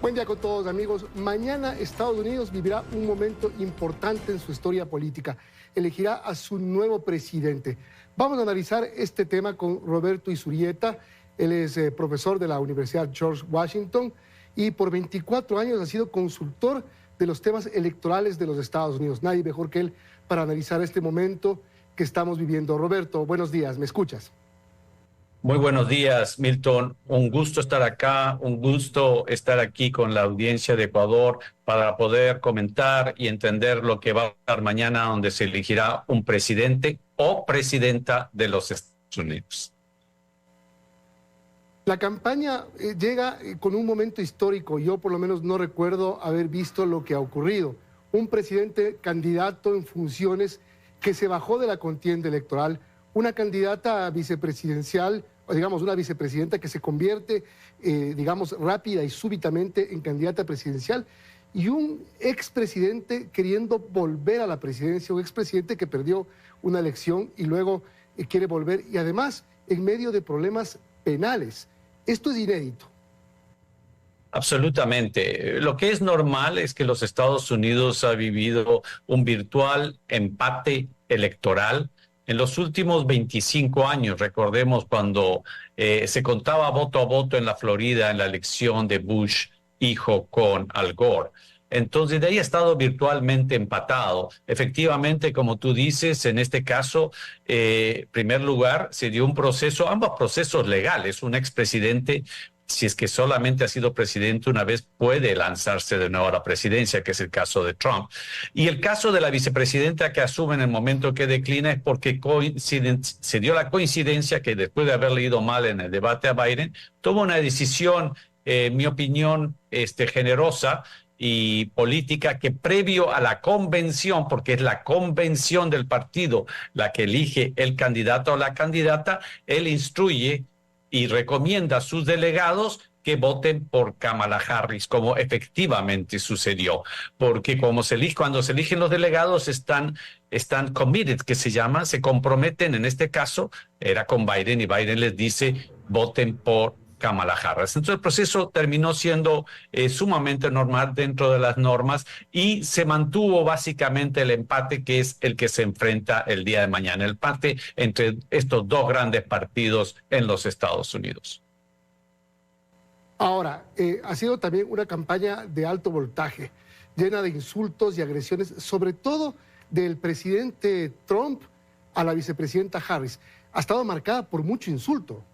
Buen día con todos, amigos. Mañana Estados Unidos vivirá un momento importante en su historia política. Elegirá a su nuevo presidente. Vamos a analizar este tema con Roberto Izurieta. Él es profesor de la Universidad George Washington y por 24 años ha sido consultor de los temas electorales de los Estados Unidos. Nadie mejor que él para analizar este momento que estamos viviendo. Roberto, buenos días. ¿Me escuchas? Muy buenos días, Milton. Un gusto estar acá, un gusto estar aquí con la audiencia de Ecuador para poder comentar y entender lo que va a pasar mañana, donde se elegirá un presidente o presidenta de los Estados Unidos. La campaña llega con un momento histórico. Yo por lo menos no recuerdo haber visto lo que ha ocurrido. Un presidente candidato en funciones que se bajó de la contienda electoral, una candidata vicepresidencial, o digamos una vicepresidenta que se convierte, digamos, rápida y súbitamente en candidata presidencial, y un expresidente queriendo volver a la presidencia, un expresidente que perdió una elección y luego quiere volver, y además en medio de problemas penales. Esto es inédito. Absolutamente. Lo que es normal es que los Estados Unidos ha vivido un virtual empate electoral. En los últimos 25 años, recordemos cuando se contaba voto a voto en la Florida en la elección de Bush, hijo, con Al Gore. Entonces, de ahí ha estado virtualmente empatado. Efectivamente, como tú dices, en este caso, en primer lugar, se dio un proceso, ambos procesos legales. Un expresidente, si es que solamente ha sido presidente una vez, puede lanzarse de nuevo a la presidencia, que es el caso de Trump. Y el caso de la vicepresidenta que asume en el momento que declina es porque se dio la coincidencia que después de haberle ido mal en el debate a Biden, tomó una decisión, en mi opinión, generosa y política, que previo a la convención, porque es la convención del partido la que elige el candidato o la candidata, él instruye y recomienda a sus delegados que voten por Kamala Harris, como efectivamente sucedió. Porque cuando se eligen los delegados están committed, que se llama, se comprometen, en este caso era con Biden, y Biden les dice voten por Kamala Harris. Entonces el proceso terminó siendo sumamente normal dentro de las normas y se mantuvo básicamente el empate, que es el que se enfrenta el día de mañana, el empate entre estos dos grandes partidos en los Estados Unidos. Ahora, ha sido también una campaña de alto voltaje, llena de insultos y agresiones, sobre todo del presidente Trump a la vicepresidenta Harris. Ha estado marcada por mucho insulto.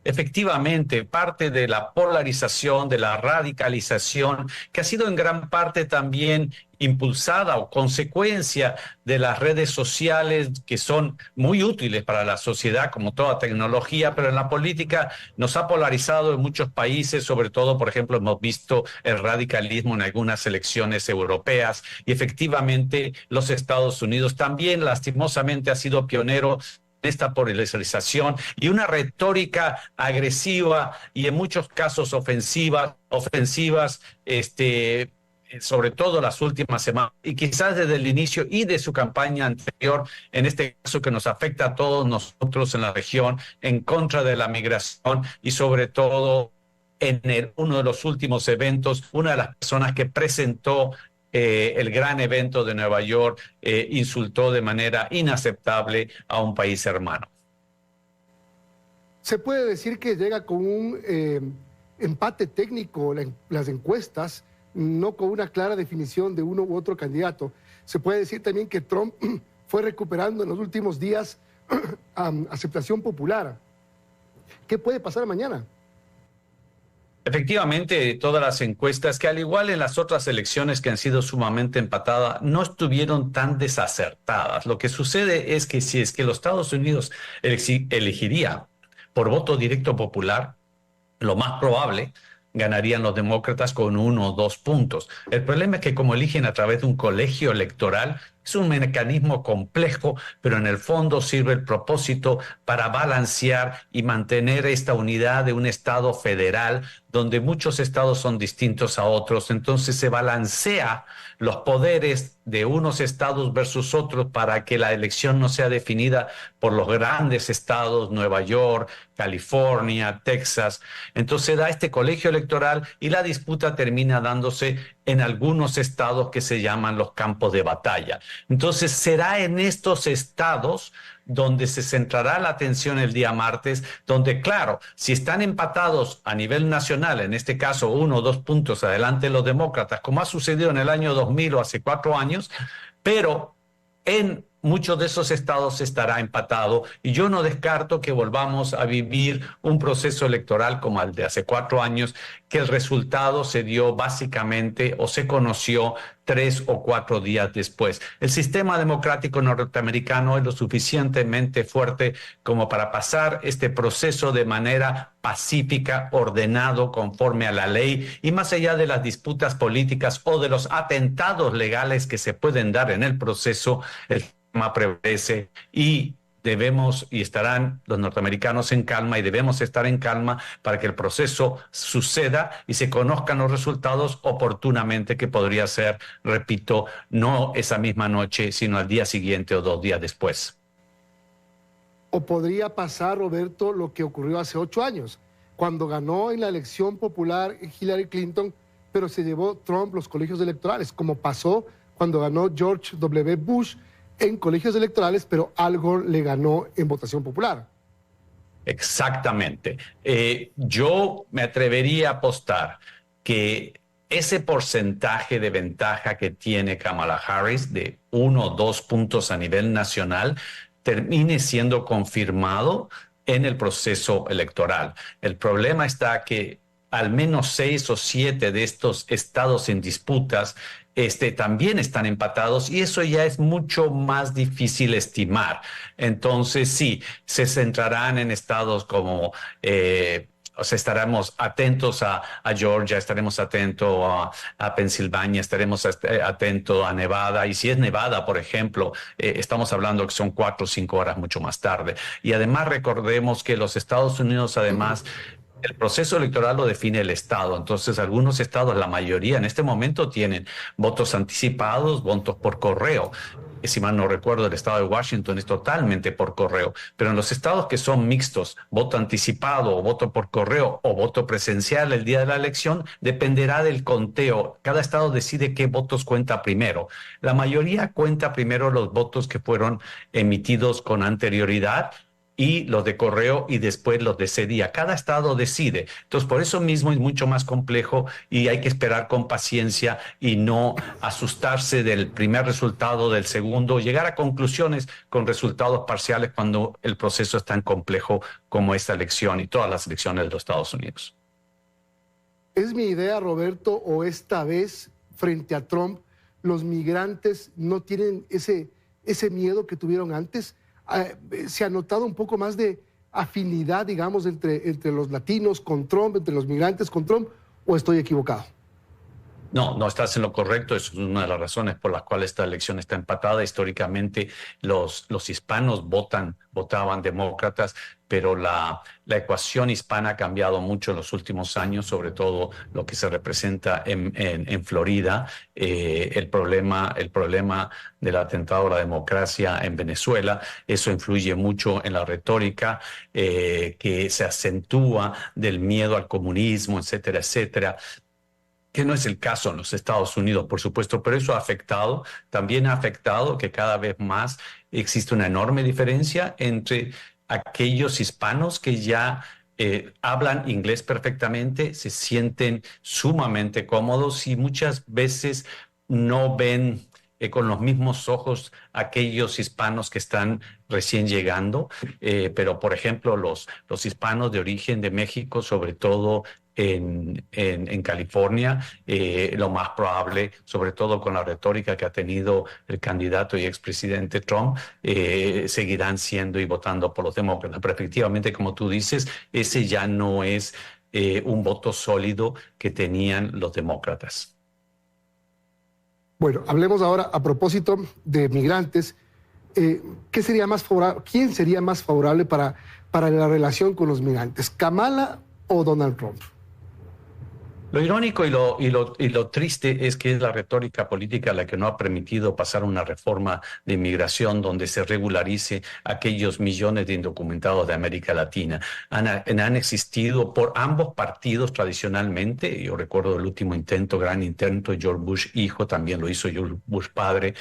Efectivamente, parte de la polarización, de la radicalización, que ha sido en gran parte también impulsada o consecuencia de las redes sociales, que son muy útiles para la sociedad como toda tecnología, pero en la política nos ha polarizado en muchos países. Sobre todo, por ejemplo, hemos visto el radicalismo en algunas elecciones europeas, y efectivamente los Estados Unidos también lastimosamente ha sido pionero esta polarización y una retórica agresiva y en muchos casos ofensivas, sobre todo las últimas semanas, y quizás desde el inicio y de su campaña anterior, en este caso que nos afecta a todos nosotros en la región, en contra de la migración, y sobre todo en uno de los últimos eventos, una de las personas que presentó el gran evento de Nueva York insultó de manera inaceptable a un país hermano. Se puede decir que llega con un empate técnico las encuestas, no con una clara definición de uno u otro candidato. Se puede decir también que Trump fue recuperando en los últimos días aceptación popular. ¿Qué puede pasar mañana? Efectivamente, todas las encuestas, que al igual en las otras elecciones que han sido sumamente empatadas, no estuvieron tan desacertadas. Lo que sucede es que si es que los Estados Unidos elegiría por voto directo popular, lo más probable ganarían los demócratas con 1 o 2 puntos. El problema es que como eligen a través de un colegio electoral, es un mecanismo complejo, pero en el fondo sirve el propósito para balancear y mantener esta unidad de un Estado federal donde muchos estados son distintos a otros, entonces se balancea los poderes de unos estados versus otros para que la elección no sea definida por los grandes estados, Nueva York, California, Texas. Entonces se da este colegio electoral y la disputa termina dándose en algunos estados que se llaman los campos de batalla. Entonces será en estos estados donde se centrará la atención el día martes, donde, claro, si están empatados a nivel nacional, en este caso 1 o 2 puntos adelante los demócratas, como ha sucedido en el año 2000 o hace 4 años, pero en muchos de esos estados estará empatado y yo no descarto que volvamos a vivir un proceso electoral como el de hace 4 años, que el resultado se dio básicamente o se conoció 3 o 4 días después. El sistema democrático norteamericano es lo suficientemente fuerte como para pasar este proceso de manera pacífica, ordenado, conforme a la ley y más allá de las disputas políticas o de los atentados legales que se pueden dar en el proceso. El sistema prevalece y debemos y estarán los norteamericanos en calma y debemos estar en calma para que el proceso suceda y se conozcan los resultados oportunamente, que podría ser, repito, no esa misma noche, sino al día siguiente o 2 días después. O podría pasar, Roberto, lo que ocurrió hace 8 años, cuando ganó en la elección popular Hillary Clinton, pero se llevó Trump los colegios electorales, como pasó cuando ganó George W. Bush en colegios electorales, pero Al Gore le ganó en votación popular. Exactamente. Yo me atrevería a apostar que ese porcentaje de ventaja que tiene Kamala Harris de 1 o 2 puntos a nivel nacional termine siendo confirmado en el proceso electoral. El problema está que al menos 6 o 7 de estos estados en disputas también están empatados y eso ya es mucho más difícil estimar. Entonces sí, se centrarán en estados como o sea, estaremos atentos a Georgia, estaremos atentos a Pensilvania, estaremos atentos a Nevada. Y si es Nevada, por ejemplo, estamos hablando que son 4 o 5 horas mucho más tarde. Y además recordemos que los Estados Unidos, además, el proceso electoral lo define el Estado. Entonces, algunos estados, la mayoría en este momento, tienen votos anticipados, votos por correo. Si mal no recuerdo, el estado de Washington es totalmente por correo. Pero en los estados que son mixtos, voto anticipado o voto por correo o voto presencial el día de la elección, dependerá del conteo. Cada estado decide qué votos cuenta primero. La mayoría cuenta primero los votos que fueron emitidos con anterioridad y los de correo y después los de ese día. Cada estado decide. Entonces, por eso mismo es mucho más complejo y hay que esperar con paciencia y no asustarse del primer resultado, del segundo, llegar a conclusiones con resultados parciales cuando el proceso es tan complejo como esta elección y todas las elecciones de los Estados Unidos. ¿Es mi idea, Roberto, o esta vez, frente a Trump, los migrantes no tienen ese miedo que tuvieron antes? ¿Se ha notado un poco más de afinidad, digamos, entre los latinos con Trump, entre los migrantes con Trump, o estoy equivocado? No, no estás en lo correcto. Eso es una de las razones por las cuales esta elección está empatada. Históricamente, los hispanos votaban demócratas, pero la ecuación hispana ha cambiado mucho en los últimos años, sobre todo lo que se representa en Florida, el problema del atentado a la democracia en Venezuela. Eso influye mucho en la retórica que se acentúa del miedo al comunismo, etcétera, etcétera, que no es el caso en los Estados Unidos, por supuesto, pero eso también ha afectado que cada vez más existe una enorme diferencia entre aquellos hispanos que ya hablan inglés perfectamente, se sienten sumamente cómodos y muchas veces no ven con los mismos ojos aquellos hispanos que están recién llegando, pero por ejemplo los hispanos de origen de México, sobre todo en California, lo más probable, sobre todo con la retórica que ha tenido el candidato y expresidente Trump, seguirán siendo y votando por los demócratas. Pero efectivamente, como tú dices, ese ya no es un voto sólido que tenían los demócratas. Bueno, hablemos ahora a propósito de migrantes. ¿Qué sería más favorable? ¿Quién sería más favorable para la relación con los migrantes? ¿Kamala o Donald Trump? Lo irónico y lo triste es que es la retórica política la que no ha permitido pasar una reforma de inmigración donde se regularice aquellos millones de indocumentados de América Latina. Han existido por ambos partidos tradicionalmente. Yo recuerdo el último intento, gran intento, George Bush hijo, también lo hizo George Bush padre,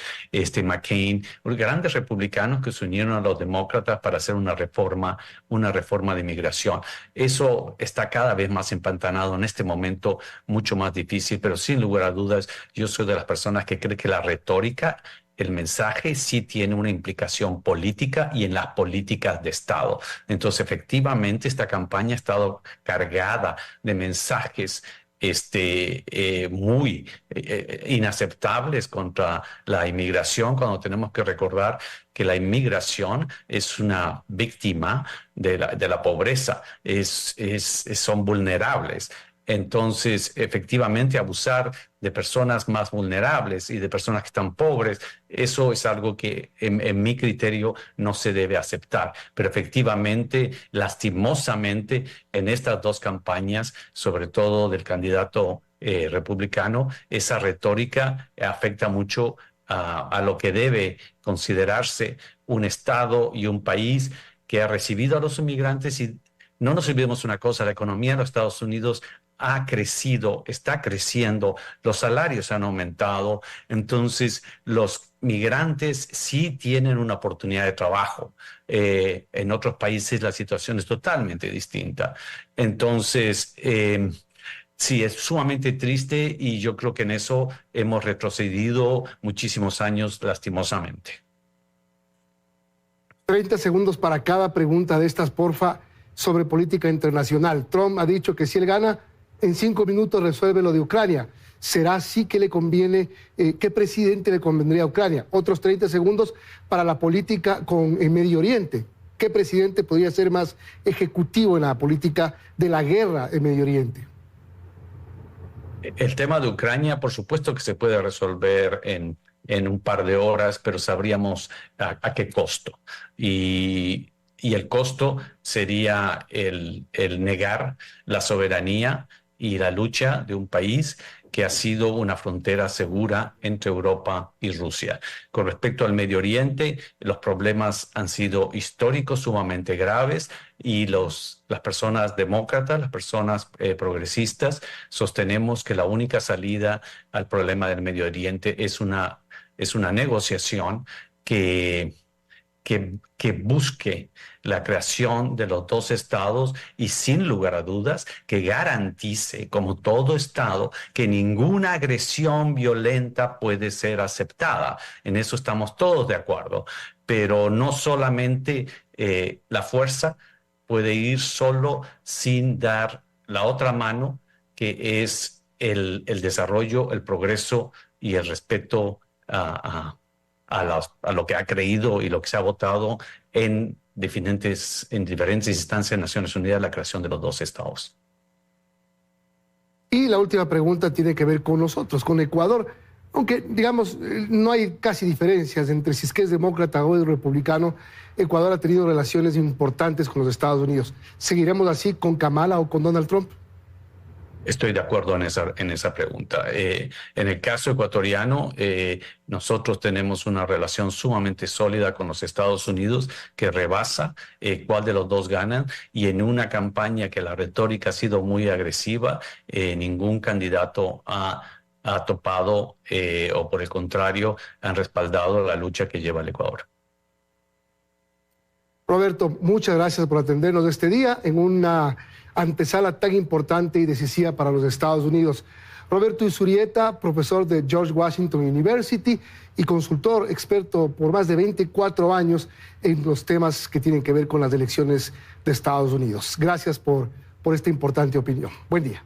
McCain, grandes republicanos que se unieron a los demócratas para hacer una reforma de inmigración. Eso está cada vez más empantanado en este momento, mucho más difícil, pero sin lugar a dudas, yo soy de las personas que cree que la retórica, el mensaje sí tiene una implicación política y en las políticas de Estado. Entonces, efectivamente, esta campaña ha estado cargada de mensajes muy inaceptables contra la inmigración, cuando tenemos que recordar que la inmigración es una víctima de la pobreza, son vulnerables. Entonces, efectivamente, abusar de personas más vulnerables y de personas que están pobres, eso es algo que en mi criterio no se debe aceptar. Pero efectivamente, lastimosamente, en estas dos campañas, sobre todo del candidato republicano, esa retórica afecta mucho a lo que debe considerarse un Estado y un país que ha recibido a los inmigrantes. Y no nos olvidemos una cosa, la economía de los Estados Unidos ha crecido, está creciendo, los salarios han aumentado, entonces los migrantes sí tienen una oportunidad de trabajo. En otros países la situación es totalmente distinta. Entonces, sí, es sumamente triste y yo creo que en eso hemos retrocedido muchísimos años, lastimosamente. 30 segundos para cada pregunta de estas, porfa, sobre política internacional. Trump ha dicho que si él gana, en 5 minutos resuelve lo de Ucrania. ¿Será así que le conviene? ¿Qué presidente le convendría a Ucrania? Otros 30 segundos para la política en Medio Oriente. ¿Qué presidente podría ser más ejecutivo en la política de la guerra en Medio Oriente? El tema de Ucrania, por supuesto que se puede resolver en un par de horas, pero sabríamos a qué costo. Y el costo sería el negar la soberanía y la lucha de un país que ha sido una frontera segura entre Europa y Rusia. Con respecto al Medio Oriente, los problemas han sido históricos, sumamente graves, y las personas demócratas, las personas progresistas, sostenemos que la única salida al problema del Medio Oriente es una negociación que busque la creación de los dos estados y, sin lugar a dudas, que garantice, como todo estado, que ninguna agresión violenta puede ser aceptada. En eso estamos todos de acuerdo, pero no solamente la fuerza puede ir solo sin dar la otra mano, que es el desarrollo, el progreso y el respeto a lo que ha creído y lo que se ha votado en diferentes instancias de Naciones Unidas, la creación de los dos estados. Y la última pregunta tiene que ver con nosotros, con Ecuador. Aunque, digamos, no hay casi diferencias entre si es que es demócrata o es republicano, Ecuador ha tenido relaciones importantes con los Estados Unidos. ¿Seguiremos así con Kamala o con Donald Trump? Estoy de acuerdo en esa pregunta. En el caso ecuatoriano, nosotros tenemos una relación sumamente sólida con los Estados Unidos que rebasa cuál de los dos ganan, y en una campaña que la retórica ha sido muy agresiva, ningún candidato ha topado o por el contrario han respaldado la lucha que lleva el Ecuador. Roberto, muchas gracias por atendernos este día en una antesala tan importante y decisiva para los Estados Unidos. Roberto Izurieta, profesor de George Washington University y consultor experto por más de 24 años en los temas que tienen que ver con las elecciones de Estados Unidos. Gracias por esta importante opinión. Buen día.